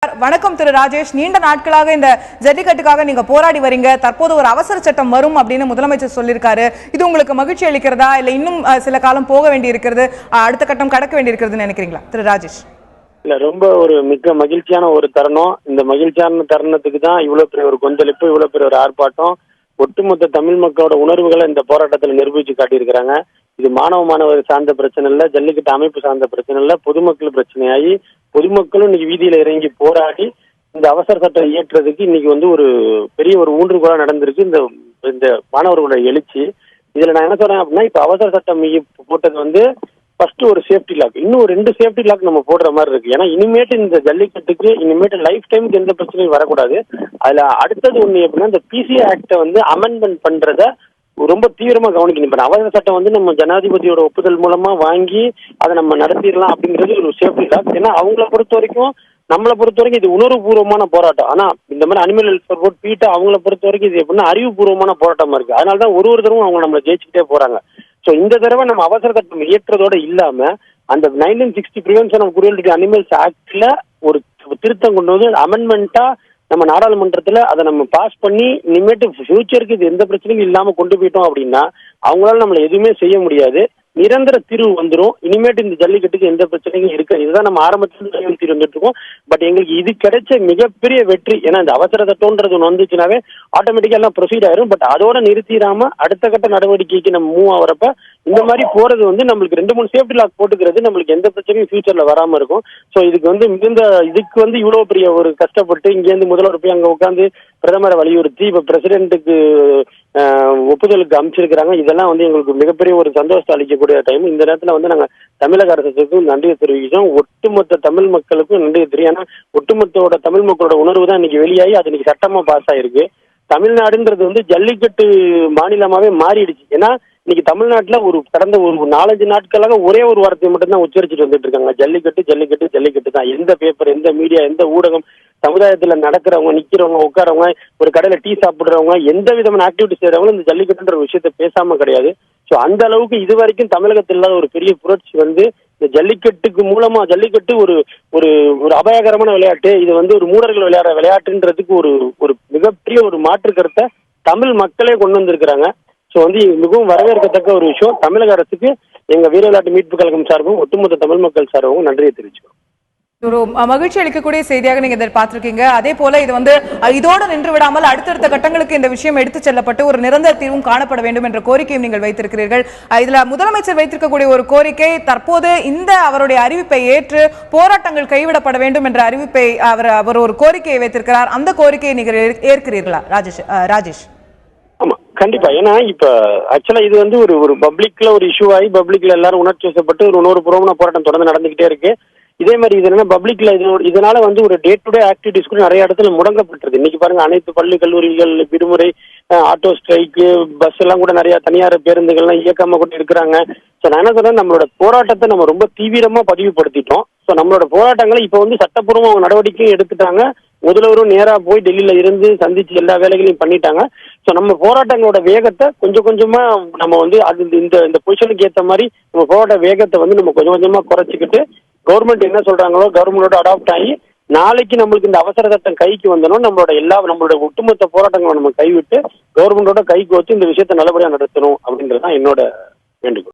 வணக்கம் திரு ராஜேஷ். நீண்ட நாட்களாக இந்த ஜல்லிக்கட்டுக்காக நீங்க போராடி வரீங்க. தற்போது ஒரு அவசர சட்டம் வரும் அப்படின்னு முதலமைச்சர் சொல்லியிருக்காரு. இது உங்களுக்கு மகிழ்ச்சி அளிக்கிறதா இல்ல இன்னும் சில காலம் போக வேண்டி இருக்கிறது, அடுத்த கட்டம் கடக்க வேண்டி இருக்கிறதுன்னு நினைக்கிறீங்களா திரு ராஜேஷ்? இல்ல, ரொம்ப ஒரு மிக மகிழ்ச்சியான ஒரு தருணம். இந்த மகிழ்ச்சியான தருணத்துக்கு தான் இவ்வளவு பெரிய ஒரு கொந்தளிப்பு, இவ்வளவு பெரிய ஒரு ஆர்ப்பாட்டம். ஒட்டுமொத்த தமிழ் மக்களோட உணர்வுகளை இந்த போராட்டத்தில் நிரூபிச்சு காட்டியிருக்கிறாங்க. இது மாணவர் சார்ந்த பிரச்சனை இல்ல, ஜல்லிக்கட்டு அமைப்பு சார்ந்த பிரச்சனை இல்ல, பொதுமக்கள் பிரச்சனையாகி பொதுமக்களும் இன்னைக்கு வீதியில இறங்கி போராடி இந்த அவசர சட்டம் இயற்றுறதுக்கு இன்னைக்கு ஒரு பெரிய ஒரு ஊன்றுகோலா நடந்திருக்கு இந்த மாணவர்களோட எழுச்சி. இதுல நான் என்ன சொல்றேன் அப்படின்னா, இப்ப அவசர சட்டம் போட்டது ஃபர்ஸ்ட் ஒரு சேஃப்டி லாக், இன்னும் 2 சேஃப்டி லாக் நம்ம போடுற மாதிரி இருக்கு. ஏன்னா இனிமேட்டு இந்த ஜல்லிக்கட்டுக்கு இனிமேட்டு லைஃப் டைமுக்கு எந்த பிரச்சனையும் வரக்கூடாது. அதுல அடுத்தது ஒண்ணு எப்படின்னா, இந்த பிசிஏ ஆக்டை அமெண்ட்மெண்ட் பண்றத ரொம்ப தீவிரமா கவனிக்கணும். இப்ப அவசர சட்டம் நம்ம ஜனாதிபதியோட ஒப்புதல் மூலமா வாங்கி அதை நம்ம நடத்திடலாம் அப்படிங்கிறது ஒரு சேஃப்டி லாக். ஏன்னா நம்மளை பொறுத்த வரைக்கும் இது உணர்வுபூர்வமான போராட்டம். ஆனா இந்த மாதிரி அனிமல் வெல்ஃபேர் போர்ட் பீட்டா அவங்கள பொறுத்த வரைக்கும் இது எப்படின்னா அறிவுபூர்வமான போராட்டமா இருக்கு. அதனாலதான் ஒரு தடவை அவங்க நம்மளை ஜெயிச்சுக்கிட்டே போறாங்க. சோ இந்த தடவை நம்ம அவசர சட்டம் இயற்றதோட இல்லாம அந்த 1960 prevention of cruelty to animals ஆக்ட்ல ஒரு திருத்தம் கொண்டு வந்து அமெண்ட்மெண்டா நம்ம நாடாளுமன்றத்துல அதை நம்ம பாஸ் பண்ணி இனிமேட்டு ஃபியூச்சருக்கு இது எந்த பிரச்சனையும் இல்லாம கொண்டு போயிட்டோம் அப்படின்னா அவங்களால நம்மள எதுவுமே செய்ய முடியாது. நிரந்தர தீர்வு வந்துடும். இனிமேட்டு இந்த ஜல்லிக்கட்டுக்கு எந்த பிரச்சனையும் இருக்கு. இதுதான் நம்ம ஆரம்பத்துல தீர்வு வந்துட்டு இருக்கோம். பட் எங்களுக்கு இது கிடைச்ச மிகப்பெரிய வெற்றி. ஏன்னா இந்த அவசர சட்டம்ன்றது ஒன்று வந்துச்சுனாவே ஆட்டோமேட்டிக்கா எல்லாம் ப்ரொசீட் ஆயிரும். பட் அதோட நிறுத்திடாம அடுத்த கட்ட நடவடிக்கைக்கு நம்ம மூவ் ஆகிறப்ப இந்த மாதிரி போறது நம்மளுக்கு 2-3 சேஃப்டி லாக் போட்டுக்கிறது நம்மளுக்கு எந்த பிரச்சனையும் ஃபியூச்சர்ல வராம இருக்கும். ஸோ இதுக்கு இவ்வளவு பெரிய ஒரு கஷ்டப்பட்டு இங்கேருந்து முதல்வர் போய் அங்க உட்காந்து பிரதமரை வலியுறுத்தி இப்ப பிரசிடென்ட்டுக்கு ஒப்புதலுக்கு அமைச்சிருக்கிறாங்க. இதெல்லாம் எங்களுக்கு மிகப்பெரிய ஒரு சந்தோஷத்தை அளிக்கக்கூடிய டைம். இந்த நேரத்துல நாங்க தமிழக அரசுக்கும் நன்றியை தெரிவிக்கிறோம். ஒட்டுமொத்த தமிழ் மக்களுக்கும் நன்றியை தெரியும். ஏன்னா ஒட்டுமொத்தோட தமிழ் மக்களோட உணர்வு தான் இன்னைக்கு வெளியாகி அது இன்னைக்கு சட்டமா பாஸ் ஆயிருக்கு. தமிழ்நாடுன்றது ஜல்லிக்கட்டு மாநிலமாவே மாறிடுச்சு. ஏன்னா இன்னைக்கு தமிழ்நாட்டுல கடந்த ஒரு 4-5 நாட்களாக ஒரே ஒரு வார்த்தையை மட்டும்தான் உச்சரிச்சுட்டு வந்துட்டு இருக்காங்க. ஜல்லிக்கட்டு ஜல்லிக்கட்டு ஜல்லிக்கட்டு தான். எந்த பேப்பர், எந்த மீடியா, எந்த ஊடகம், சமுதாயத்துல நடக்கிறவங்க, நிக்கிறவங்க, உட்காரவங்க, ஒரு கடையில டீ சாப்பிடுறவங்க, எந்த விதமான ஆக்டிவிட்டி செய்யறவங்களும் இந்த ஜல்லிக்கட்டுன்ற விஷயத்த பேசாம கிடையாது. ஸோ அந்த அளவுக்கு இது வரைக்கும் தமிழகத்தில் இல்லாத ஒரு பெரிய புரட்சி இந்த ஜல்லிக்கட்டுக்கு மூலமா ஜல்லிக்கட்டு ஒரு ஒரு அபாயகரமான விளையாட்டு. இது ஒரு மூடர்கள் விளையாடுற விளையாட்டுன்றதுக்கு ஒரு மிகப்பெரிய ஒரு மாற்று கருத்தை தமிழ் மக்களே கொண்டு வந்திருக்கிறாங்க. ஸோ மிகவும் வரவேற்கத்தக்க ஒரு விஷயம். தமிழக அரசுக்கு எங்க வீர விளையாட்டு மீட்பு கழகம் சார்பும் ஒட்டுமொத்த தமிழ் மக்கள் சார்பும் நன்றியை தெரிவிச்சுக்கிறோம். ஒரு மகிழ்ச்சி அளிக்கக்கூடிய செய்தியாக நீங்க இதை பார்த்திருக்கீங்க. அதே போல இது இதோடு நின்று விடாமல் அடுத்தடுத்த கட்டங்களுக்கு இந்த விஷயம் எடுத்துச் செல்லப்பட்டு ஒரு நிரந்தர தீர்வும் காணப்பட வேண்டும் என்ற கோரிக்கையும் நீங்கள் வைத்திருக்கிறீர்கள். இதுல முதலமைச்சர் வைத்திருக்கக்கூடிய ஒரு கோரிக்கை, தற்போது இந்த அவருடைய அறிவிப்பை ஏற்று போராட்டங்கள் கைவிடப்பட வேண்டும் என்ற அறிவிப்பை அவர் ஒரு கோரிக்கையை வைத்திருக்கிறார். அந்த கோரிக்கையை நீங்கள் ஏற்கிறீர்களா ராஜேஷ்? ஆமா, கண்டிப்பா. ஏன்னா இப்ப ஆக்சுவலா இது ஒரு பப்ளிக்ல ஒரு இஷ்யூ ஆகி பப்ளிக்ல எல்லாரும் உணர்ச்சி வசப்பட்டு ஒரு உணர்வுபூர்வமான போராட்டம் தொடர்ந்து நடந்துகிட்டே இருக்கு. இதே மாதிரி இது என்ன பப்ளிக்ல இதனால ஒரு டே டு டே ஆக்டிவிட்டிஸ் கூட நிறைய இடத்துல முடங்கப்பட்டிருக்கு. இன்னைக்கு பாருங்க, அனைத்து பள்ளி கல்லூரிகள் விடுமுறை, ஆட்டோ ஸ்ட்ரைக்கு, பஸ் எல்லாம் கூட நிறைய தனியார் பேருந்துகள்லாம் இயக்காம கூட இருக்கிறாங்க. ஸோ நான் என்ன சொல்றேன், நம்மளோட போராட்டத்தை நம்ம ரொம்ப தீவிரமா பதிவுபடுத்திட்டோம். ஸோ நம்மளோட போராட்டங்களை இப்ப சட்டப்பூர்வ நடவடிக்கையும் எடுத்துட்டாங்க. முதல்வரும் நேரா போய் டெல்லியில இருந்து சந்திச்சு எல்லா வேலைகளையும் பண்ணிட்டாங்க. ஸோ நம்ம போராட்டங்களோட வேகத்தை கொஞ்சம் கொஞ்சமா நம்ம அது இந்த பொசிஷனுக்கு ஏற்ற மாதிரி நம்ம போராட்ட வேகத்தை நம்ம கொஞ்சம் கொஞ்சமா குறைச்சிக்கிட்டு கவர்மெண்ட் என்ன சொல்றாங்களோ கவர்மெண்டோட அடாப்ட் ஆகி நாளைக்கு நம்மளுக்கு இந்த அவசர சட்டம் கைக்கு வந்தோம், நம்மளோட ஒட்டுமொத்த போராட்டங்களை நம்ம கைவிட்டு கவர்மெண்டோட கைக்கு வச்சு இந்த விஷயத்தை நல்லபடியா நடத்தணும் அப்படின்றதுதான் என்னோட வேண்டுகோள்.